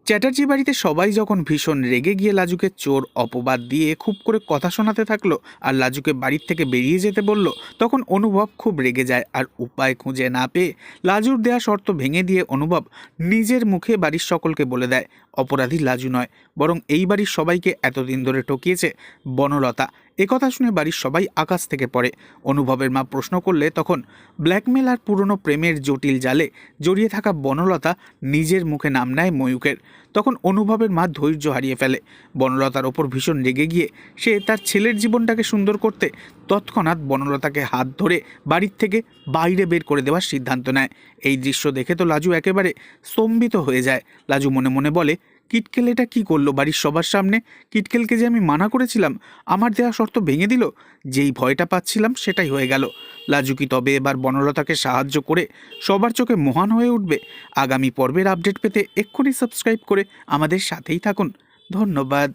চ্যাটার্জি বাড়িতে সবাই যখন ভীষণ রেগে গিয়ে লাজুকে চোর অপবাদ দিয়ে খুব করে কথা শোনাতে থাকলো আর লাজুকে বাড়ির থেকে বেরিয়ে যেতে বলল, তখন অনুভব খুব রেগে যায় আর উপায় খুঁজে না পেয়ে লাজুর দেয়া শর্ত ভেঙে দিয়ে অনুভব নিজের মুখে বাড়ির সকলকে বলে দেয় অপরাধী লাজু নয়, বরং এই বাড়ির সবাইকে এতদিন ধরে ঠকিয়েছে বনলতা। একথা শুনে বাড়ির সবাই আকাশ থেকে পড়ে। অনুভবের মা প্রশ্ন করলে তখন ব্ল্যাকমেল আর পুরনো প্রেমের জটিল জালে জড়িয়ে থাকা বনলতা নিজের মুখে নাম নেয় ময়ূকের। তখন অনুভবের মা ধৈর্য হারিয়ে ফেলে। বনলতার ওপর ভীষণ রেগে গিয়ে সে তার ছেলের জীবনটাকে সুন্দর করতে তৎক্ষণাৎ বনলতাকে হাত ধরে বাড়ির থেকে বাইরে বের করে দেওয়ার সিদ্ধান্ত নেয়। এই দৃশ্য দেখে তো লাজু একেবারে স্তম্ভিত হয়ে যায়। লাজু মনে মনে বলে, কিটকেল এটা কী করলো বাড়ির সবার সামনে? কিটকেলকে যে আমি মানা করেছিলাম, আমার দেওয়া শর্ত ভেঙে দিল। যেই ভয়টা পাচ্ছিলাম সেটাই হয়ে গেল। লাজু কি তবে এবার বনলতাকে সাহায্য করে সবার চোখে মহান হয়ে উঠবে? আগামী পর্বের আপডেট পেতে এক্ষুনি সাবস্ক্রাইব করে আমাদের সাথেই থাকুন। ধন্যবাদ।